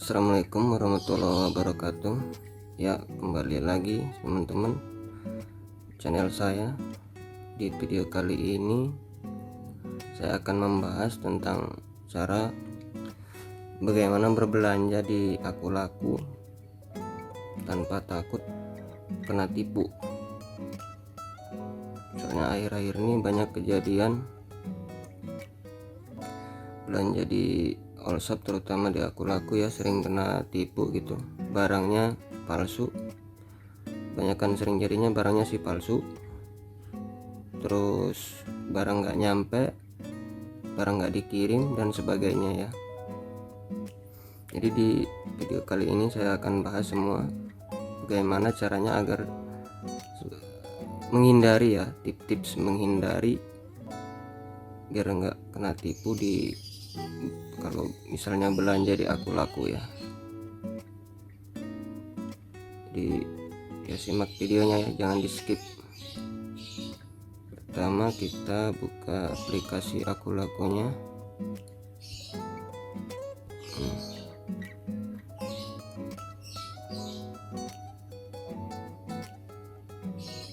Assalamualaikum warahmatullahi wabarakatuh. Ya, kembali lagi teman-teman channel saya. Di video kali ini saya akan membahas tentang cara bagaimana berbelanja di Aku-Laku tanpa takut kena tipu. Soalnya akhir-akhir ini banyak kejadian belanja di all shop, terutama di Aku-Laku ya, sering kena tipu gitu. Barangnya palsu, banyakkan sering jadinya barangnya sih palsu, terus barang nggak nyampe, barang nggak dikirim dan sebagainya ya. Jadi di video kali ini saya akan bahas semua bagaimana caranya agar menghindari ya, tips-tips menghindari biar nggak kena tipu di kalau misalnya belanja di Aku-Laku ya. Jadi ya simak videonya ya, jangan di skip. Pertama kita buka aplikasi Aku-Lakunya.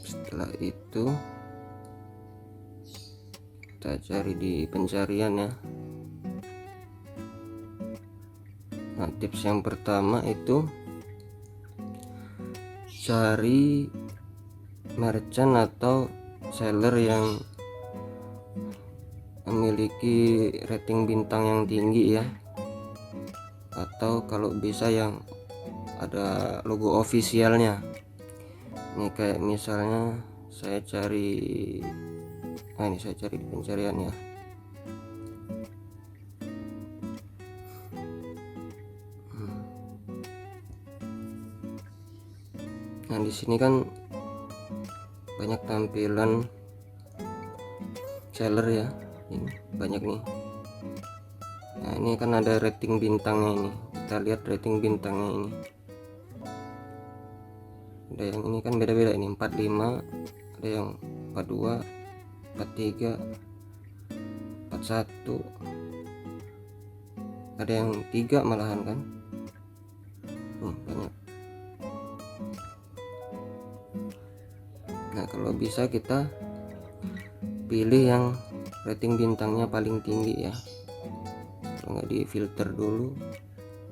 Setelah itu kita cari di pencarian ya. Nah, tips yang pertama itu cari merchant atau seller yang memiliki rating bintang yang tinggi ya, atau kalau bisa yang ada logo officialnya. Ini kayak misalnya saya cari, nah ini saya cari di pencarian ya. Nah di sini kan banyak tampilan seller ya, ini banyak nih. Nah ini kan ada rating bintangnya ini, kita lihat rating bintangnya ini. Ada yang ini kan beda-beda, ini 45, ada yang 42, 43, 41, ada yang 3 malahan kan. Banyak. Nah kalau bisa kita pilih yang rating bintangnya paling tinggi ya. Kalau nggak di filter dulu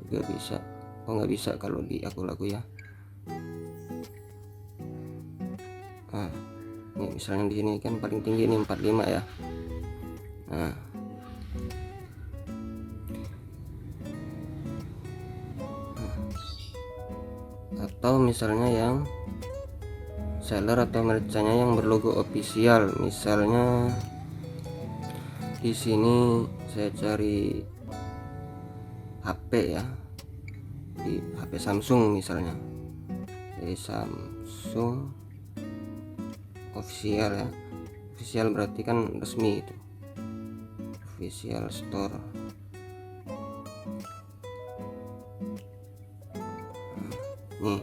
juga bisa. Nggak bisa kalau di Aku-Laku ya. Nah ini misalnya di sini kan paling tinggi ini 45 ya. Nah atau misalnya yang seller atau merchantnya yang berlogo official, misalnya di sini saya cari HP ya, di HP Samsung misalnya, dari Samsung official ya. Official berarti kan resmi, itu official store. Nih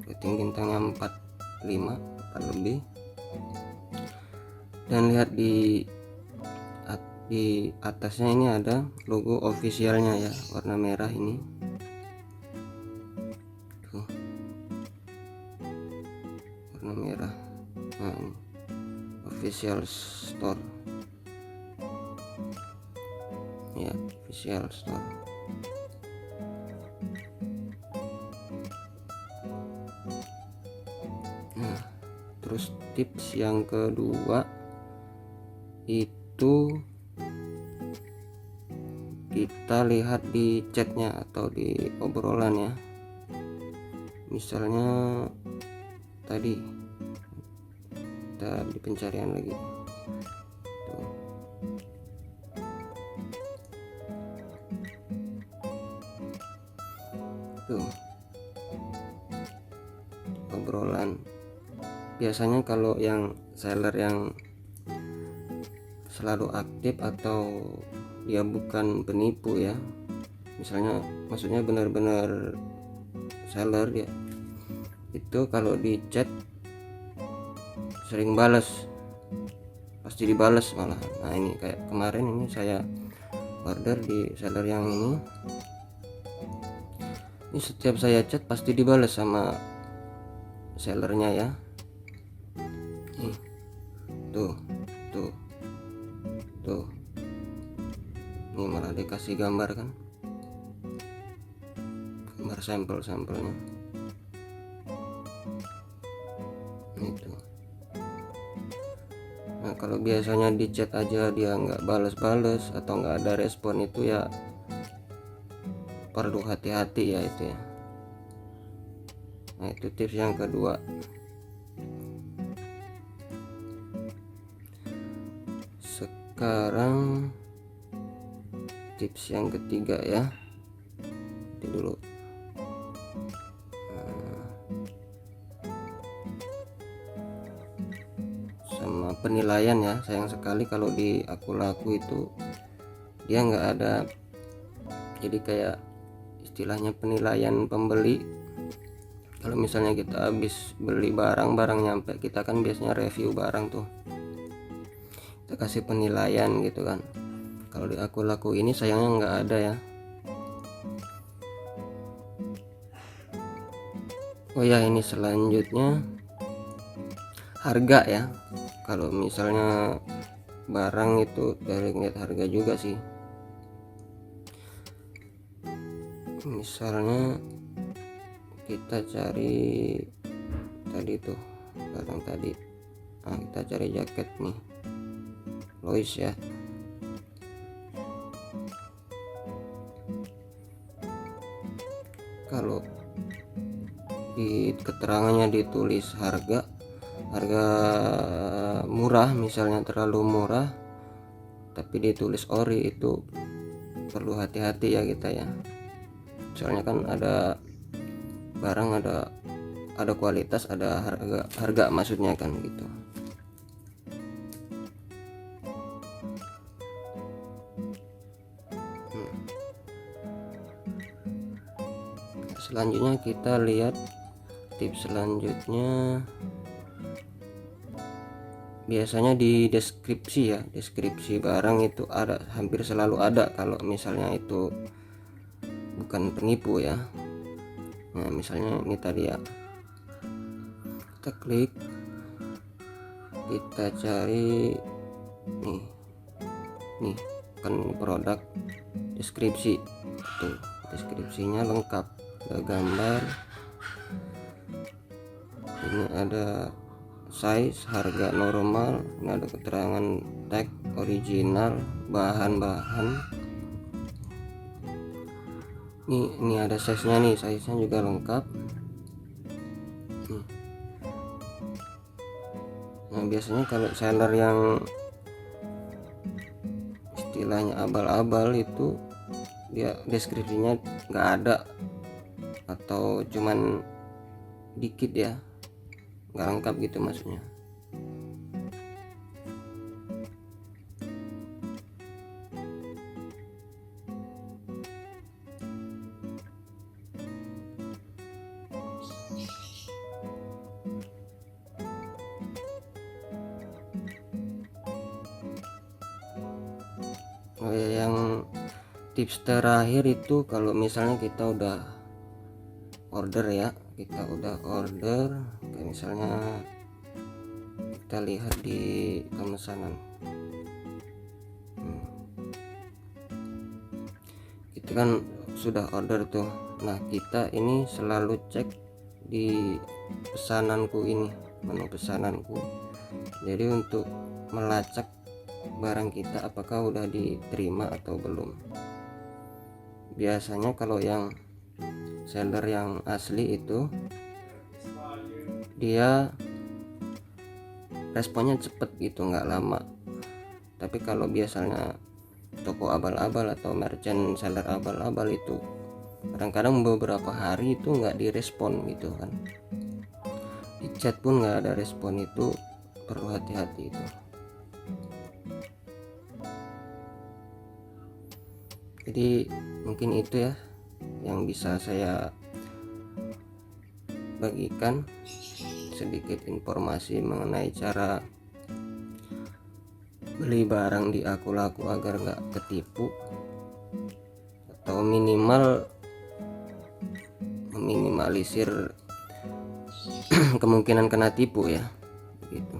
rating bintangnya 45 lebih, dan lihat di atasnya ini ada logo officialnya ya, warna merah ini tuh, warna merah. Nah ini official store ya, official store. Nah terus tips yang kedua itu kita lihat di chatnya atau di obrolan ya. Misalnya tadi kita di pencarian lagi tuh obrolan. Biasanya kalau yang seller yang selalu aktif atau dia bukan penipu ya, misalnya maksudnya benar-benar seller ya, itu kalau di chat sering balas, pasti dibalas malah. Nah ini kayak kemarin ini saya order di seller yang ini, Ini setiap saya chat pasti dibalas sama sellernya ya. Nih, tuh tuh tuh, ini malah dikasih gambar kan, gambar sampel-sampelnya itu. Nah kalau biasanya di chat aja dia nggak bales-bales atau nggak ada respon, itu ya perlu hati-hati ya itu ya. Nah itu tips yang kedua. Sekarang tips yang ketiga ya. Itu dulu. Sama penilaian ya, sayang sekali kalau di aku laku itu dia nggak ada, jadi kayak istilahnya penilaian pembeli. Kalau misalnya kita habis beli barang nyampe, kita kan biasanya review barang tuh, kita kasih penilaian gitu kan. Kalau di aku laku ini sayangnya nggak ada ya. Oh ya, ini selanjutnya harga ya. Kalau misalnya barang itu dari lihat harga juga sih. Misalnya kita cari tadi tuh barang tadi, nah kita cari jaket nih Lois ya. Kalau di keterangannya ditulis harga murah, misalnya terlalu murah tapi ditulis ori, itu perlu hati-hati ya kita ya. Soalnya kan ada barang ada kualitas, ada harga maksudnya kan gitu. Selanjutnya kita lihat tips selanjutnya. Biasanya di deskripsi ya, deskripsi barang itu ada, hampir selalu ada kalau misalnya itu bukan penipu ya. Nah misalnya ini tadi ya, kita klik, kita cari nih kan produk, deskripsi tuh, deskripsinya lengkap, ada gambar, ini ada size, harga normal, ini ada keterangan tag, original, bahan-bahan. Ini ada size-nya nih, size-nya juga lengkap. Nah biasanya kalau seller yang istilahnya abal-abal itu dia deskripsinya nggak ada atau cuman dikit ya, nggak lengkap gitu maksudnya. Oh ya, yang tips terakhir itu kalau misalnya kita udah order ya, kita udah order, kayak misalnya kita lihat di pemesanan, itu kan sudah order tuh. Nah kita ini selalu cek di pesananku ini, menu pesananku, jadi untuk melacak barang kita apakah udah diterima atau belum. Biasanya kalau yang seller yang asli itu dia responnya cepet gitu, nggak lama. Tapi kalau biasanya toko abal-abal atau merchant seller abal-abal itu kadang-kadang beberapa hari itu nggak direspon gitu kan, di chat pun nggak ada respon, itu perlu hati-hati itu. Jadi mungkin itu ya yang bisa saya bagikan, sedikit informasi mengenai cara beli barang di aku laku agar nggak ketipu, atau minimal meminimalisir kemungkinan kena tipu ya, gitu.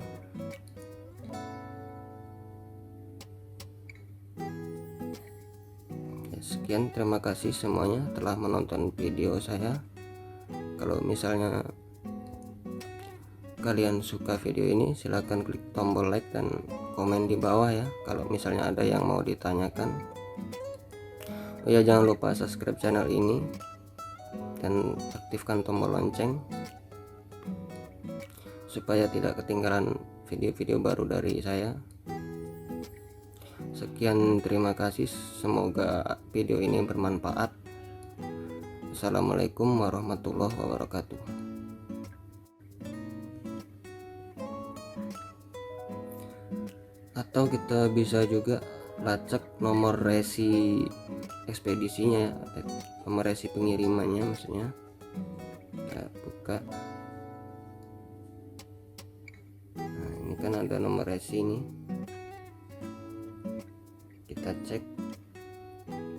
Sekian, terima kasih semuanya telah menonton video saya. Kalau misalnya kalian suka video ini, silahkan klik tombol like dan komen di bawah ya kalau misalnya ada yang mau ditanyakan. Oh ya, jangan lupa subscribe channel ini dan aktifkan tombol lonceng supaya tidak ketinggalan video-video baru dari saya. Sekian, terima kasih, semoga video ini bermanfaat. Assalamualaikum warahmatullahi wabarakatuh. Atau kita bisa juga lacak nomor resi ekspedisinya, nomor resi pengirimannya maksudnya. Kita buka. Nah, ini kan ada nomor resi ini. Kita cek,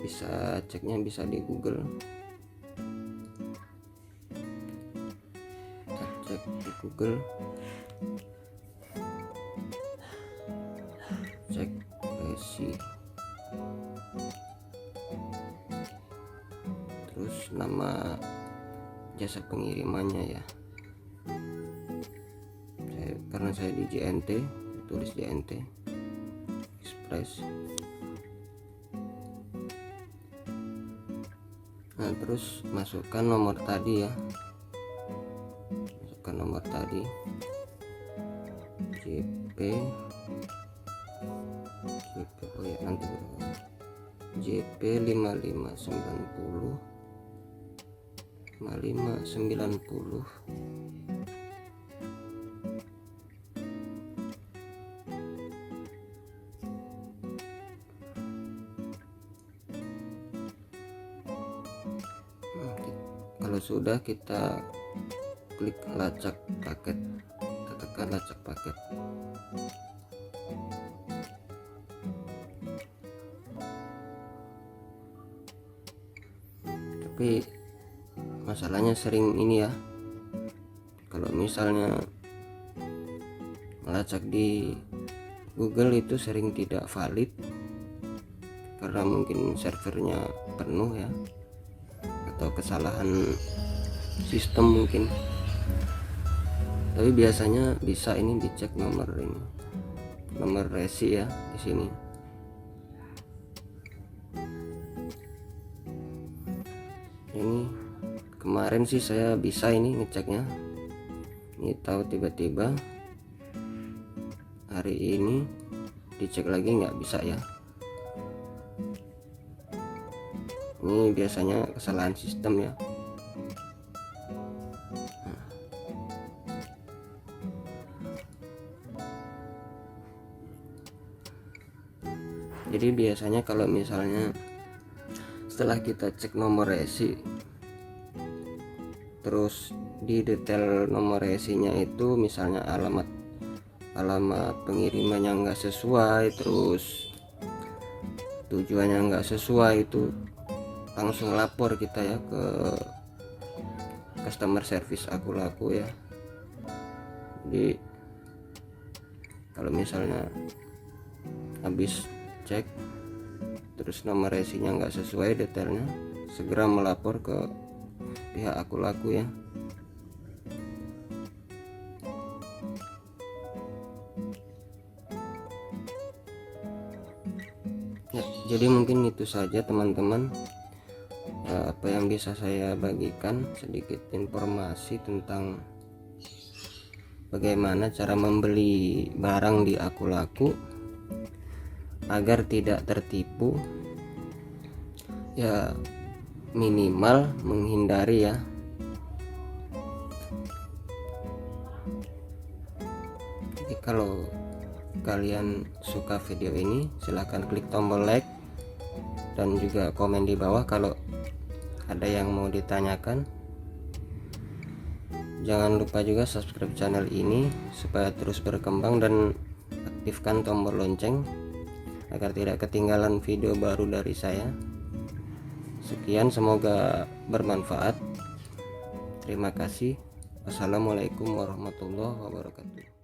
bisa ceknya bisa di Google. Kita cek di Google, cek resi, terus nama jasa pengirimannya ya. Karena saya di JNT, tulis JNT Express. Nah, terus masukkan nomor tadi ya, masukkan nomor tadi, JP oh ya, nanti JP 5590 5590. Kalau sudah, kita klik lacak paket, kita tekan lacak paket. Tapi masalahnya sering ini ya, kalau misalnya melacak di Google itu sering tidak valid karena mungkin servernya penuh ya, atau kesalahan sistem mungkin. Tapi biasanya bisa ini dicek nomor ini, nomor resi ya di sini. Ini kemarin sih saya bisa ini ngeceknya. Ini tahu tiba-tiba hari ini dicek lagi nggak bisa ya. Ini biasanya kesalahan sistem ya. Jadi biasanya kalau misalnya setelah kita cek nomor resi, terus di detail nomor resinya itu misalnya alamat pengirimannya nggak sesuai, terus tujuannya nggak sesuai, itu langsung lapor kita ya ke customer service Aku Laku ya. Jadi kalau misalnya habis cek terus nomor resinya nggak sesuai detailnya, segera melapor ke pihak Aku Laku ya. Ya, jadi mungkin itu saja teman-teman, apa yang bisa saya bagikan, sedikit informasi tentang bagaimana cara membeli barang di Aku Laku agar tidak tertipu ya, minimal menghindari ya. Jadi kalau kalian suka video ini, silahkan klik tombol like dan juga komen di bawah kalau ada yang mau ditanyakan. Jangan lupa juga subscribe channel ini supaya terus berkembang, dan aktifkan tombol lonceng agar tidak ketinggalan video baru dari saya. Sekian, semoga bermanfaat. Terima kasih. Wassalamualaikum warahmatullahi wabarakatuh.